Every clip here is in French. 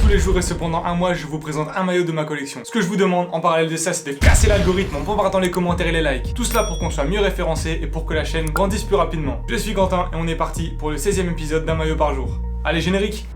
tous les jours et cependant un mois, je vous présente un maillot de ma collection. Ce que je vous demande en parallèle de ça, c'est de casser l'algorithme en bombardant les commentaires et les likes. Tout cela pour qu'on soit mieux référencé et pour que la chaîne grandisse plus rapidement. Je suis Quentin et on est parti pour le 16e épisode d'un maillot par jour. Allez, générique!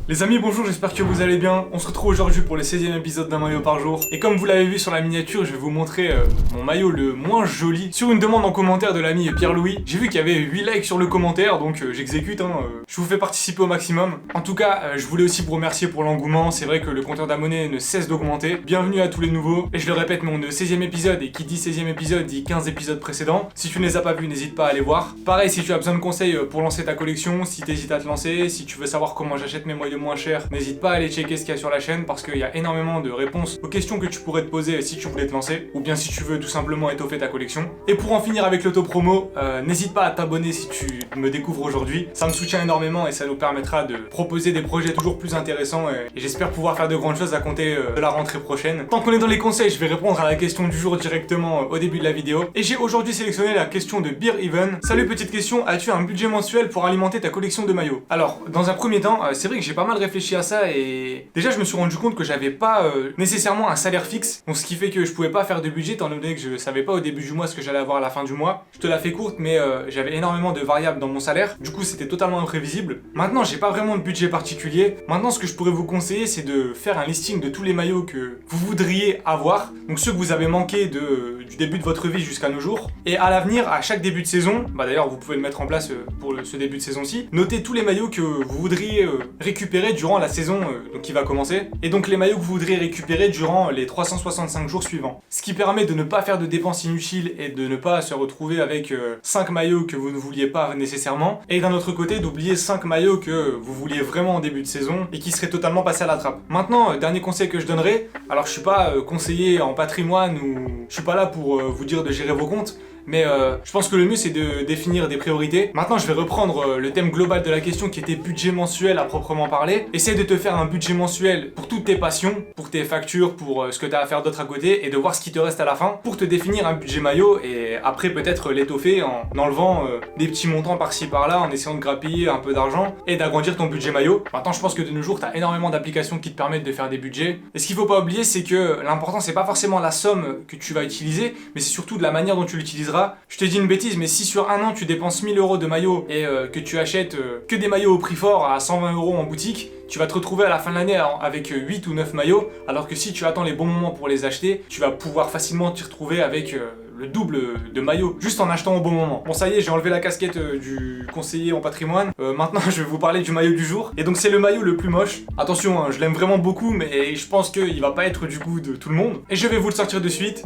Les amis, bonjour, j'espère que vous allez bien. On se retrouve aujourd'hui pour le 16e épisode d'un maillot par jour. Et comme vous l'avez vu sur la miniature, je vais vous montrer mon maillot le moins joli. Sur une demande en commentaire de l'ami Pierre-Louis, j'ai vu qu'il y avait 8 likes sur le commentaire, donc j'exécute, je vous fais participer au maximum. En tout cas, je voulais aussi vous remercier pour l'engouement. C'est vrai que le compteur d'abonnés ne cesse d'augmenter. Bienvenue à tous les nouveaux. Et je le répète, mais on est au 16e épisode, et qui dit 16e épisode dit 15 épisodes précédents. Si tu ne les as pas vus, n'hésite pas à aller voir. Pareil, si tu as besoin de conseils pour lancer ta collection, si tu hésites à te lancer, si tu veux savoir comment j'achète mes maillots moins cher, n'hésite pas à aller checker ce qu'il y a sur la chaîne parce qu'il y a énormément de réponses aux questions que tu pourrais te poser si tu voulais te lancer ou bien si tu veux tout simplement étoffer ta collection. Et pour en finir avec l'auto-promo, n'hésite pas à t'abonner si tu me découvres aujourd'hui. Ça me soutient énormément et ça nous permettra de proposer des projets toujours plus intéressants et j'espère pouvoir faire de grandes choses à compter de la rentrée prochaine. Tant qu'on est dans les conseils, je vais répondre à la question du jour directement au début de la vidéo. Et j'ai aujourd'hui sélectionné la question de Beer Even. Salut, petite question, as-tu un budget mensuel pour alimenter ta collection de maillots? Alors, dans un premier temps, c'est vrai que j'ai pas mal réfléchi à ça et déjà je me suis rendu compte que j'avais pas nécessairement un salaire fixe, donc ce qui fait que je pouvais pas faire de budget étant donné que je savais pas au début du mois ce que j'allais avoir à la fin du mois. Je te la fais courte, mais j'avais énormément de variables dans mon salaire, du coup c'était totalement imprévisible. Maintenant j'ai pas vraiment de budget particulier. Maintenant ce que je pourrais vous conseiller c'est de faire un listing de tous les maillots que vous voudriez avoir, donc ceux que vous avez manqué du début de votre vie jusqu'à nos jours, et à l'avenir à chaque début de saison, d'ailleurs vous pouvez le mettre en place pour ce début de saison-ci, notez tous les maillots que vous voudriez récupérer durant la saison donc qui va commencer, et donc les maillots que vous voudriez récupérer durant les 365 jours suivants. Ce qui permet de ne pas faire de dépenses inutiles et de ne pas se retrouver avec 5 maillots que vous ne vouliez pas nécessairement, et d'un autre côté d'oublier 5 maillots que vous vouliez vraiment en début de saison et qui seraient totalement passés à la trappe. Maintenant, dernier conseil que je donnerai, alors je suis pas conseiller en patrimoine ou je suis pas là pour vous dire de gérer vos comptes, mais je pense que le mieux c'est de définir des priorités. Maintenant je vais reprendre le thème global de la question qui était budget mensuel à proprement parler. Essaye de te faire un budget mensuel pour toutes tes passions, pour tes factures, pour ce que tu as à faire d'autre à côté et de voir ce qui te reste à la fin pour te définir un budget maillot et après peut-être l'étoffer en enlevant des petits montants par-ci par-là, en essayant de grappiller un peu d'argent et d'agrandir ton budget maillot. Maintenant je pense que de nos jours tu as énormément d'applications qui te permettent de faire des budgets. Et ce qu'il faut pas oublier c'est que l'important c'est pas forcément la somme que tu vas utiliser, mais c'est surtout de la manière dont tu l'utiliseras. Je te dis une bêtise, mais si sur un an tu dépenses 1000 € de maillots et que tu achètes que des maillots au prix fort à 120 € en boutique, tu vas te retrouver à la fin de l'année avec 8 ou 9 maillots, alors que si tu attends les bons moments pour les acheter, tu vas pouvoir facilement t'y retrouver avec le double de maillots, juste en achetant au bon moment. Bon ça y est, j'ai enlevé la casquette du conseiller en patrimoine, maintenant je vais vous parler du maillot du jour, et donc c'est le maillot le plus moche. Attention, je l'aime vraiment beaucoup, mais je pense qu'il va pas être du goût de tout le monde, et je vais vous le sortir de suite.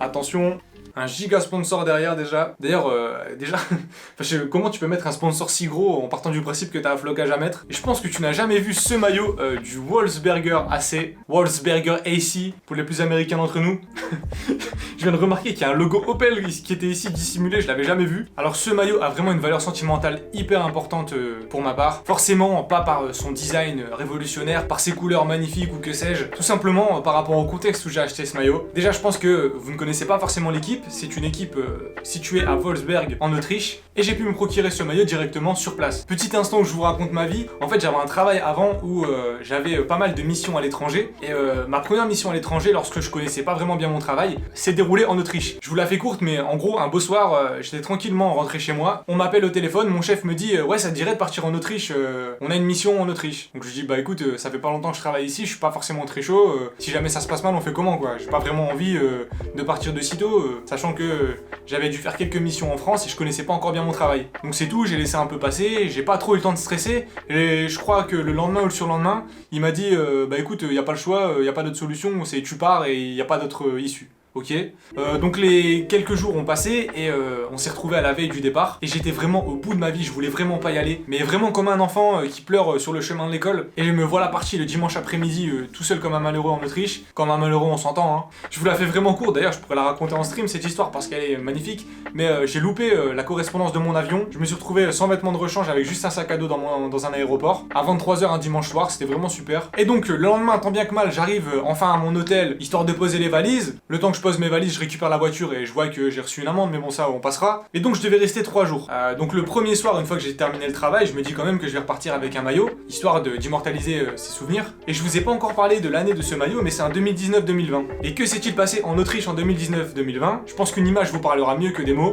Attention, un giga sponsor derrière déjà. D'ailleurs, comment tu peux mettre un sponsor si gros en partant du principe que t'as un flocage à mettre? Et je pense que tu n'as jamais vu ce maillot du Wolfsberger AC, Wolfsberger AC, pour les plus américains d'entre nous. Je viens de remarquer qu'il y a un logo Opel qui était ici dissimulé, je l'avais jamais vu. Alors ce maillot a vraiment une valeur sentimentale hyper importante pour ma part. Forcément, pas par son design révolutionnaire, par ses couleurs magnifiques ou que sais-je. Tout simplement par rapport au contexte où j'ai acheté ce maillot. Déjà, je pense que vous ne connaissez pas forcément l'équipe. C'est une équipe située à Wolfsberg en Autriche et j'ai pu me procurer ce maillot directement sur place. Petit instant où je vous raconte ma vie, en fait j'avais un travail avant où j'avais pas mal de missions à l'étranger et ma première mission à l'étranger, lorsque je connaissais pas vraiment bien mon travail, s'est déroulée en Autriche. Je vous la fais courte, mais en gros un beau soir j'étais tranquillement rentré chez moi, on m'appelle au téléphone, mon chef me dit ouais ça te dirait de partir en Autriche, on a une mission en Autriche. Donc je dis bah écoute ça fait pas longtemps que je travaille ici, je suis pas forcément très chaud, si jamais ça se passe mal on fait comment quoi, j'ai pas vraiment envie de partir de sitôt, sachant que j'avais dû faire quelques missions en France et je connaissais pas encore bien mon travail. Donc c'est tout, j'ai laissé un peu passer, j'ai pas trop eu le temps de stresser et je crois que le lendemain ou le surlendemain, il m'a dit bah écoute, y a pas le choix, y a pas d'autre solution, c'est tu pars et y a pas d'autre issue. Ok. Donc les quelques jours ont passé et on s'est retrouvé à la veille du départ et j'étais vraiment au bout de ma vie, je voulais vraiment pas y aller, mais vraiment comme un enfant qui pleure sur le chemin de l'école. Et je me voilà parti le dimanche après-midi tout seul comme un malheureux en Autriche. Comme un malheureux on s'entend hein. Je vous la fais vraiment courte, d'ailleurs je pourrais la raconter en stream cette histoire parce qu'elle est magnifique, mais j'ai loupé la correspondance de mon avion. Je me suis retrouvé sans vêtements de rechange avec juste un sac à dos dans un aéroport à 23 h un dimanche soir, c'était vraiment super. Et donc le lendemain tant bien que mal j'arrive enfin à mon hôtel histoire de poser les valises, le temps que je pose pose mes valises, je récupère la voiture et je vois que j'ai reçu une amende, mais bon ça on passera. Et donc je devais rester 3 jours. Donc le premier soir, une fois que j'ai terminé le travail, je me dis quand même que je vais repartir avec un maillot, histoire d'immortaliser ces souvenirs. Et je vous ai pas encore parlé de l'année de ce maillot, mais c'est un 2019-2020. Et que s'est-il passé en Autriche en 2019-2020? Je pense qu'une image vous parlera mieux que des mots.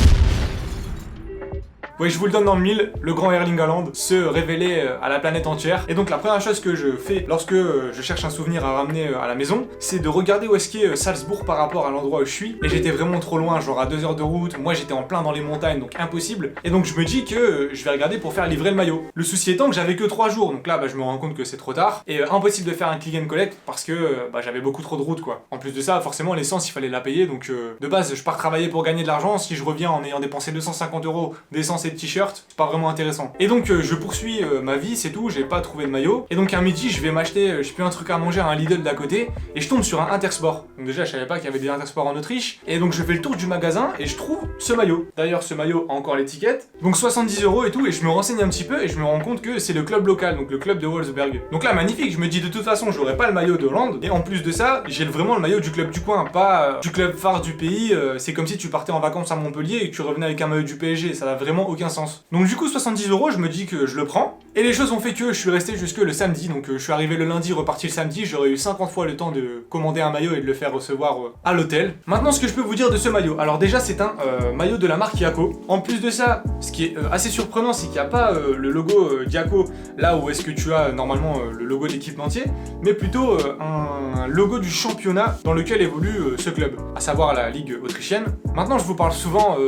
Oui, je vous le donne dans le mille, le grand Erling Haaland se révélait à la planète entière. Et donc la première chose que je fais lorsque je cherche un souvenir à ramener à la maison, c'est de regarder où est-ce qu'est Salzbourg par rapport à l'endroit où je suis. Et j'étais vraiment trop loin, genre à 2 heures de route, moi j'étais en plein dans les montagnes, donc impossible. Et donc je me dis que je vais regarder pour faire livrer le maillot. Le souci étant que j'avais que 3 jours, donc là je me rends compte que c'est trop tard. Et impossible de faire un click and collect parce que j'avais beaucoup trop de route quoi. En plus de ça, forcément l'essence il fallait la payer, donc de base je pars travailler pour gagner de l'argent. Si je reviens en ayant dépensé 250 € d'essence et de t-shirt, c'est pas vraiment intéressant. Et donc je poursuis ma vie, c'est tout, j'ai pas trouvé de maillot. Et donc un midi, je vais m'acheter, je sais plus, un truc à manger à un Lidl d'à côté, et je tombe sur un Intersport. Donc déjà, je savais pas qu'il y avait des Intersport en Autriche, et donc je fais le tour du magasin et je trouve ce maillot. D'ailleurs, ce maillot a encore l'étiquette, donc 70 € et tout, et je me renseigne un petit peu et je me rends compte que c'est le club local, donc le club de Wolfsberg. Donc là, magnifique, je me dis de toute façon, j'aurais pas le maillot de Hollande, et en plus de ça, j'ai vraiment le maillot du club du coin, pas du club phare du pays. C'est comme si tu partais en vacances à Montpellier et que tu revenais avec un maillot du PSG, ça n'a vraiment aucun sens. Donc du coup, 70 €, je me dis que je le prends. Et les choses ont fait que je suis resté jusque le samedi, donc je suis arrivé le lundi, reparti le samedi, j'aurais eu 50 fois le temps de commander un maillot et de le faire recevoir à l'hôtel. Maintenant, ce que je peux vous dire de ce maillot, alors déjà c'est un maillot de la marque Yako. En plus de ça, ce qui est assez surprenant, c'est qu'il n'y a pas le logo Yako là où est-ce que tu as normalement le logo de l'équipementier, mais plutôt un logo du championnat dans lequel évolue ce club, à savoir la Ligue autrichienne. Maintenant, je vous parle souvent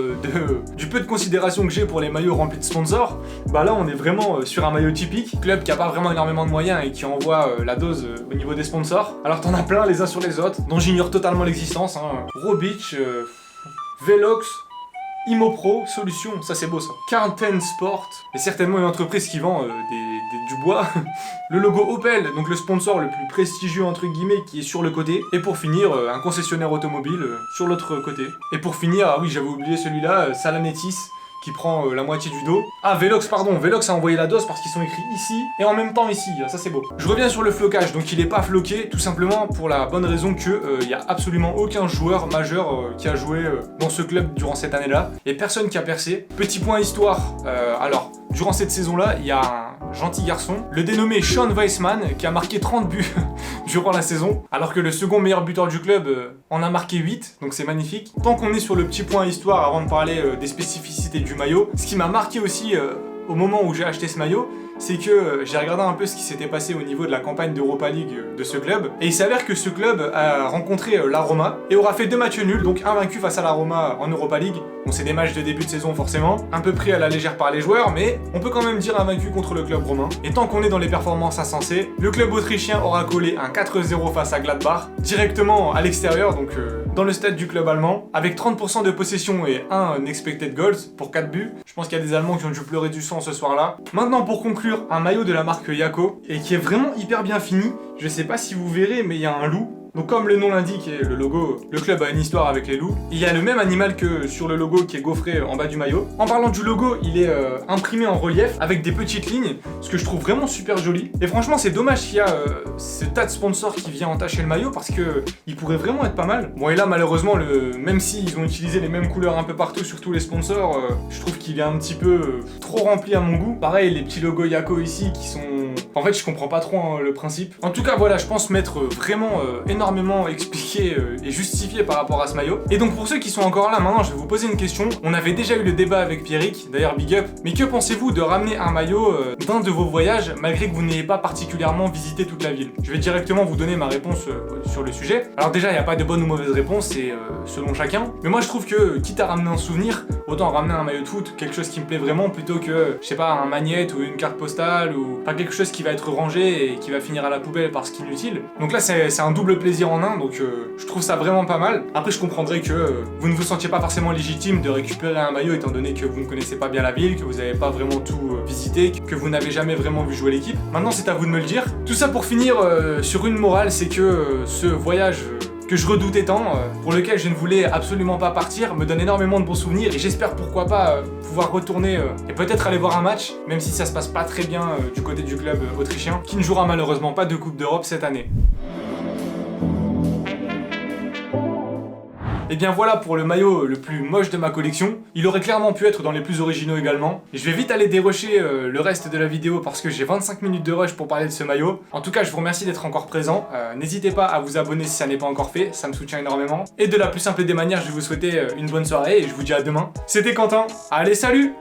du peu de considération que j'ai pour les maillots remplis de sponsors. Bah là, on est vraiment sur un maillot typique, club qui a pas vraiment énormément de moyens et qui envoie la dose au niveau des sponsors. Alors t'en as plein les uns sur les autres, dont j'ignore totalement l'existence, hein. Robic, Velox, Imopro, Solution, ça c'est beau ça. Carnten Sport, et certainement une entreprise qui vend du bois. Le logo Opel, donc le sponsor le plus prestigieux entre guillemets qui est sur le côté. Et pour finir, un concessionnaire automobile sur l'autre côté. Et pour finir, ah oui j'avais oublié celui-là, Salanetis, qui prend la moitié du dos. Ah, Velox, pardon, Velox a envoyé la dose parce qu'ils sont écrits ici et en même temps ici, ça c'est beau. Je reviens sur le flocage, donc il est pas floqué, tout simplement pour la bonne raison que y a absolument aucun joueur majeur qui a joué dans ce club durant cette année-là, et personne qui a percé. Petit point histoire, alors, durant cette saison-là, il y a un gentil garçon, le dénommé Sean Weissman, qui a marqué 30 buts durant la saison, alors que le second meilleur buteur du club en a marqué 8, donc c'est magnifique. Tant qu'on est sur le petit point histoire, avant de parler des spécificités du maillot, ce qui m'a marqué aussi au moment où j'ai acheté ce maillot, c'est que j'ai regardé un peu ce qui s'était passé au niveau de la campagne d'Europa League de ce club, et il s'avère que ce club a rencontré la Roma, et aura fait 2 matchs nuls, donc un vaincu face à la Roma en Europa League. Bon, c'est des matchs de début de saison forcément, un peu pris à la légère par les joueurs, mais on peut quand même dire un vaincu contre le club romain. Et tant qu'on est dans les performances insensées, le club autrichien aura collé un 4-0 face à Gladbach, directement à l'extérieur, donc dans le stade du club allemand, avec 30% de possession et un expected goals pour 4 buts. Je pense qu'il y a des Allemands qui ont dû pleurer du sang ce soir-là. Maintenant, pour conclure, un maillot de la marque Yako, et qui est vraiment hyper bien fini. Je sais pas si vous verrez, mais il y a un loup. Donc comme le nom l'indique et le logo, le club a une histoire avec les loups. Il y a le même animal que sur le logo qui est gaufré en bas du maillot. En parlant du logo, il est imprimé en relief avec des petites lignes, ce que je trouve vraiment super joli. Et franchement, c'est dommage qu'il y a ce tas de sponsors qui vient entacher le maillot parce que il pourrait vraiment être pas mal. Bon, et là malheureusement, même s'ils ont utilisé les mêmes couleurs un peu partout sur tous les sponsors, je trouve qu'il est un petit peu trop rempli à mon goût. Pareil, les petits logos Yako ici qui sont... En fait, je comprends pas trop le principe. En tout cas, voilà, je pense m'être vraiment énormément expliqué et justifié par rapport à ce maillot. Et donc pour ceux qui sont encore là, maintenant je vais vous poser une question. On avait déjà eu le débat avec Pierrick, d'ailleurs big up, mais que pensez-vous de ramener un maillot d'un de vos voyages malgré que vous n'ayez pas particulièrement visité toute la ville? Je vais directement vous donner ma réponse sur le sujet. Alors déjà, il n'y a pas de bonne ou mauvaise réponse, c'est selon chacun. Mais moi je trouve que quitte à ramener un souvenir, autant ramener un maillot de foot, quelque chose qui me plaît vraiment, plutôt que, je sais pas, un magnète ou une carte postale, ou pas quelque chose qui va être rangé et qui va finir à la poubelle parce qu'inutile. Donc là c'est un double plaisir en un, donc je trouve ça vraiment pas mal. Après je comprendrais que vous ne vous sentiez pas forcément légitime de récupérer un maillot étant donné que vous ne connaissez pas bien la ville, que vous n'avez pas vraiment tout visité, que vous n'avez jamais vraiment vu jouer l'équipe. Maintenant c'est à vous de me le dire. Tout ça pour finir sur une morale, c'est que ce voyage que je redoutais tant, pour lequel je ne voulais absolument pas partir, me donne énormément de bons souvenirs et j'espère pourquoi pas pouvoir retourner et peut-être aller voir un match, même si ça se passe pas très bien du côté du club autrichien, qui ne jouera malheureusement pas de Coupe d'Europe cette année. Et bien voilà pour le maillot le plus moche de ma collection. Il aurait clairement pu être dans les plus originaux également. Et je vais vite aller dérusher le reste de la vidéo parce que j'ai 25 minutes de rush pour parler de ce maillot. En tout cas, je vous remercie d'être encore présent. N'hésitez pas à vous abonner si ça n'est pas encore fait, ça me soutient énormément. Et de la plus simple des manières, je vais vous souhaiter une bonne soirée et je vous dis à demain. C'était Quentin, allez salut!